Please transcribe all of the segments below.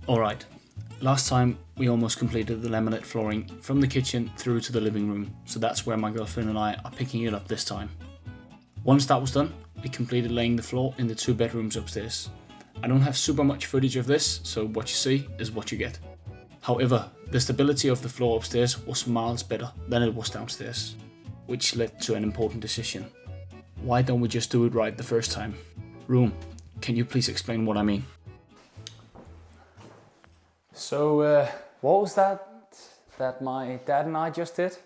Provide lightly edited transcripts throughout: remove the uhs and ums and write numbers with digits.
Alright, last time we almost completed the laminate flooring from the kitchen through to the living room, so that's where my girlfriend and I are picking it up this time. Once that was done, we completed laying the floor in the 2 bedrooms upstairs. I don't have super much footage of this, so what you see is what you get. However, the stability of the floor upstairs was miles better than it was downstairs, which led to an important decision. Why don't we just do it right the first time? Room, can you please explain what I mean? So, what was that my dad and I just did?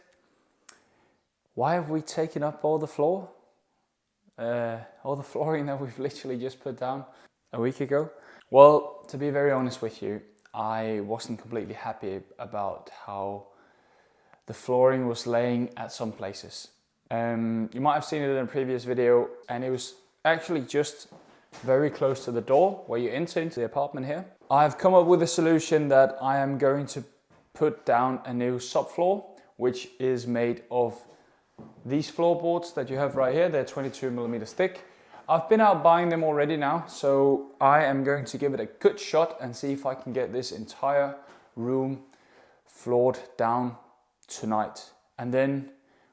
Why have we taken up all the floor? All the flooring that we've literally just put down a week ago? Well, to be very honest with you, I wasn't completely happy about how the flooring was laying at some places. You might have seen it in a previous video, and it was actually just very close to the door where you enter into the apartment here. I've come up with a solution that I am going to put down a new subfloor, which is made of these floorboards that you have right here. They're 22mm thick. I've been out buying them already now, so I am going to give it a good shot and see if I can get this entire room floored down tonight. And then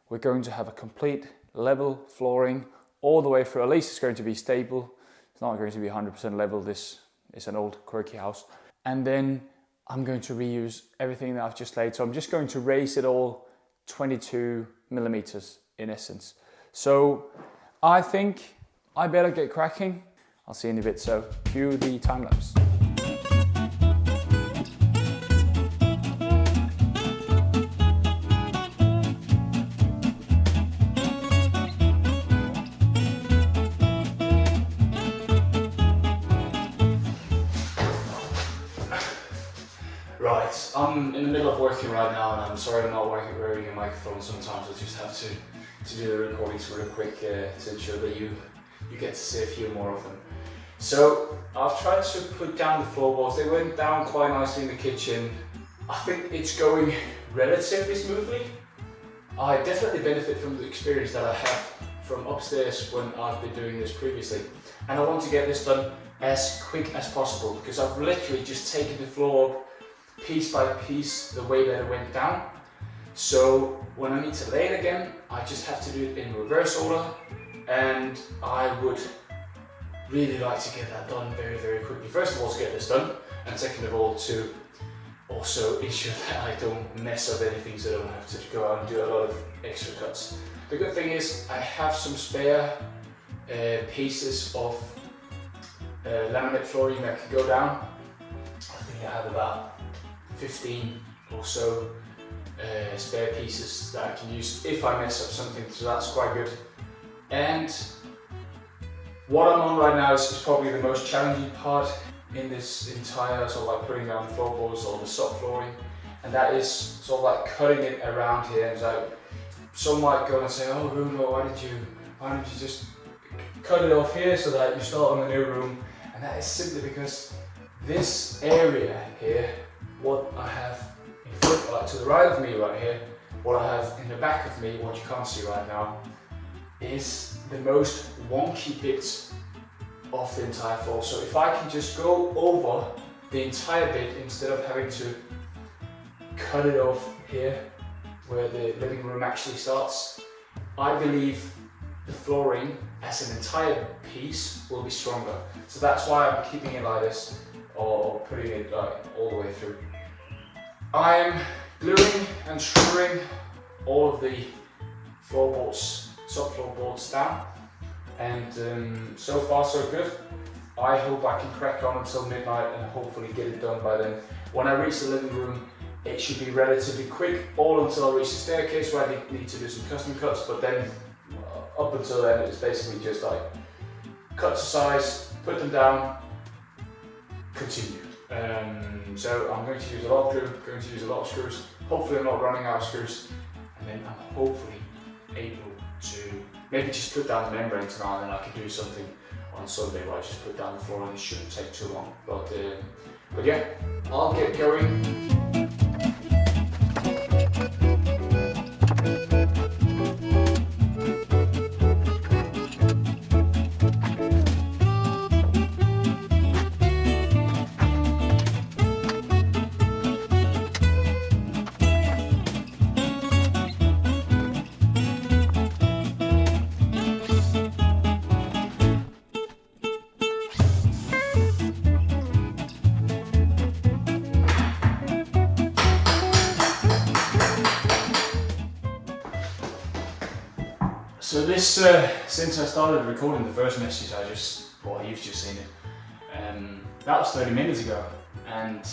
we're going to have a complete level flooring all the way through. At least it's going to be stable. It's not going to be 100% level. This is an old quirky house. And then I'm going to reuse everything that I've just laid. So I'm just going to raise it all 22mm in essence. So I think I better get cracking. I'll see you in a bit, so cue the time lapse. Right, I'm in the middle of working right now, and I'm sorry I'm not wearing a microphone. Sometimes I just have to do the recordings real quick to ensure that you get to see a few more of them. So I've tried to put down the floorboards. They went down quite nicely in the kitchen. I think it's going relatively smoothly. I definitely benefit from the experience that I have from upstairs when I've been doing this previously. And I want to get this done as quick as possible, because I've literally just taken the floor piece by piece the way that it went down. So when I need to lay it again, I just have to do it in reverse order, and I would really like to get that done very, very quickly. First of all, to get this done, and second of all, to also ensure that I don't mess up anything, so I don't have to go out and do a lot of extra cuts. The good thing is I have some spare pieces of laminate flooring that can go down. I think I have about 15 or so spare pieces that I can use if I mess up something, so that's quite good. And what I'm on right now is probably the most challenging part in this entire sort of like putting down the floorboards or the subflooring, and that is sort of like cutting it around here. And so some might go and say, oh Bruno, why didn't you just cut it off here so that you start on the new room? And that is simply because this area here, what I have in front, like to the right of me right here, what I have in the back of me, what you can't see right now, is the most wonky bit of the entire floor. So if I can just go over the entire bit instead of having to cut it off here where the living room actually starts, I believe the flooring as an entire piece will be stronger. So that's why I'm keeping it like this, or putting it all the way through. I'm gluing and screwing all of the floorboards, subfloorboards down, and so far so good. I hope I can crack on until midnight and hopefully get it done by then. When I reach the living room, it should be relatively quick, all until I reach the staircase where I need to do some custom cuts, but then up until then it's basically just like cut to size, put them down, continue. So I'm going to use a lot of glue, going to use a lot of screws. Hopefully I'm not running out of screws, and then I'm hopefully able to maybe just put down the membrane tonight, and I can do something on Sunday where I just put down the floor, and it shouldn't take too long. But yeah, I'll get going. So this, since I started recording the first message, you've just seen it. That was 30 minutes ago, and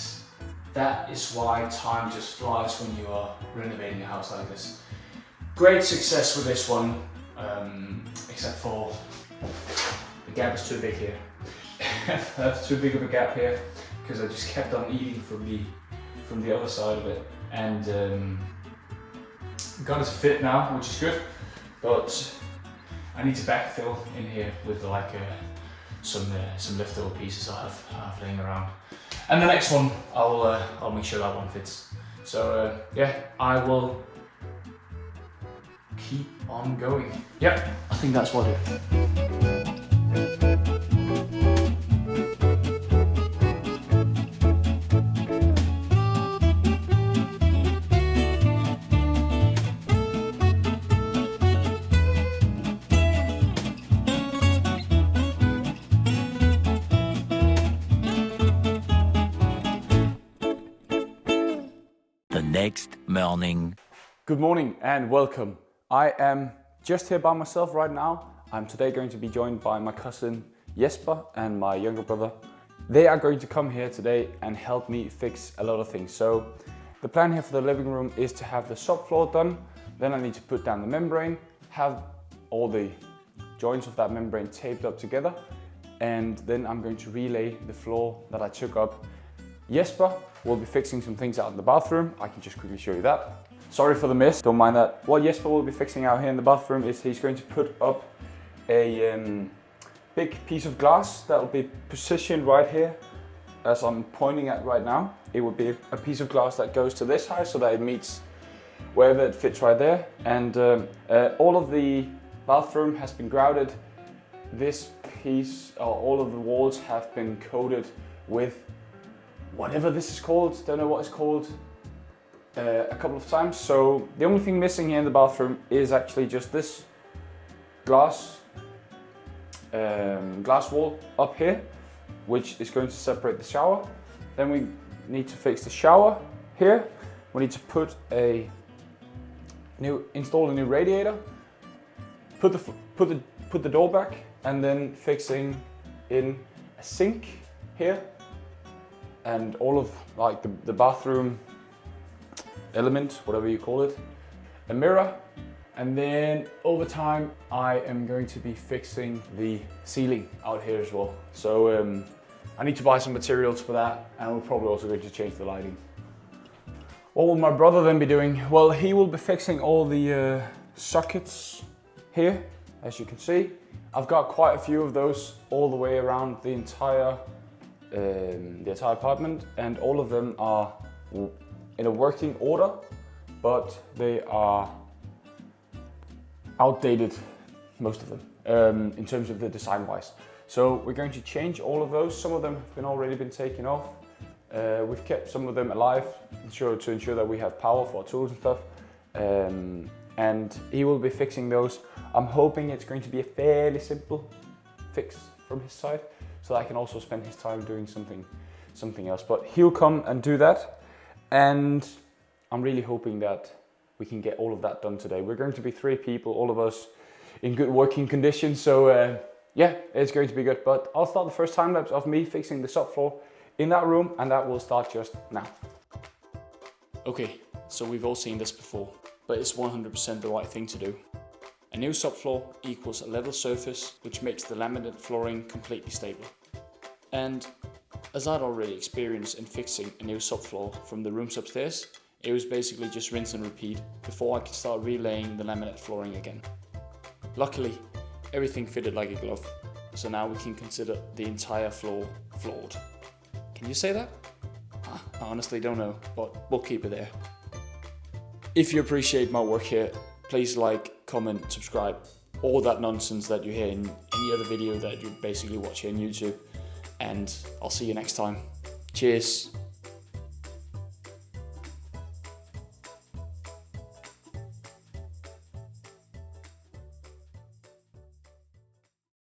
that is why time just flies when you are renovating a house like this. Great success with this one, except for the gap is too big here. That's too big of a gap here, because I just kept on eating from the other side of it, and got it to fit now, which is good. But I need to backfill in here with like some leftover pieces I have laying around. And the next one, I'll make sure that one fits. So yeah, I will keep on going. Yep, I think that's what it is. The next morning. Good morning and welcome. I am just here by myself right now. I'm today going to be joined by my cousin Jesper and my younger brother. They are going to come here today and help me fix a lot of things. So the plan here for the living room is to have the subfloor done. Then I need to put down the membrane, have all the joints of that membrane taped up together, and then I'm going to relay the floor that I took up. Jesper will be fixing some things out in the bathroom. I can just quickly show you that. Sorry for the mess, don't mind that. What Jesper will be fixing out here in the bathroom is he's going to put up a big piece of glass that will be positioned right here as I'm pointing at right now. It would be a piece of glass that goes to this height so that it meets wherever it fits right there. And all of the bathroom has been grouted. This piece, or all of the walls have been coated with whatever this is called, don't know what it's called, a couple of times. So the only thing missing here in the bathroom is actually just this glass wall up here, which is going to separate the shower. Then we need to fix the shower here. We need to install a new radiator, put the door back, and then fixing in a sink here. And all of like the bathroom element, whatever you call it, a mirror. And then over time, I am going to be fixing the ceiling out here as well. So I need to buy some materials for that, and we're probably also going to change the lighting. What will my brother then be doing? Well, he will be fixing all the sockets here, as you can see. I've got quite a few of those all the way around the entire apartment, and all of them are in a working order, but they are outdated, most of them, in terms of the design wise. So we're going to change all of those. Some of them have already been taken off. We've kept some of them alive to ensure that we have power for our tools and stuff. And he will be fixing those. I'm hoping it's going to be a fairly simple fix from his side, so that I can also spend his time doing something else. But he'll come and do that, and I'm really hoping that we can get all of that done today. We're going to be 3 people, all of us in good working condition, so yeah, it's going to be good. But I'll start the first time lapse of me fixing the subfloor in that room, and that will start just now. Okay, so we've all seen this before, but it's 100% the right thing to do. A new subfloor equals a level surface, which makes the laminate flooring completely stable. And as I'd already experienced in fixing a new subfloor from the rooms upstairs, it was basically just rinse and repeat before I could start relaying the laminate flooring again. Luckily, everything fitted like a glove, so now we can consider the entire floor floored. Can you say that? I honestly don't know, but we'll keep it there. If you appreciate my work here, please like, comment, subscribe, all that nonsense that you hear in any other video that you basically watch here on YouTube. And I'll see you next time. Cheers.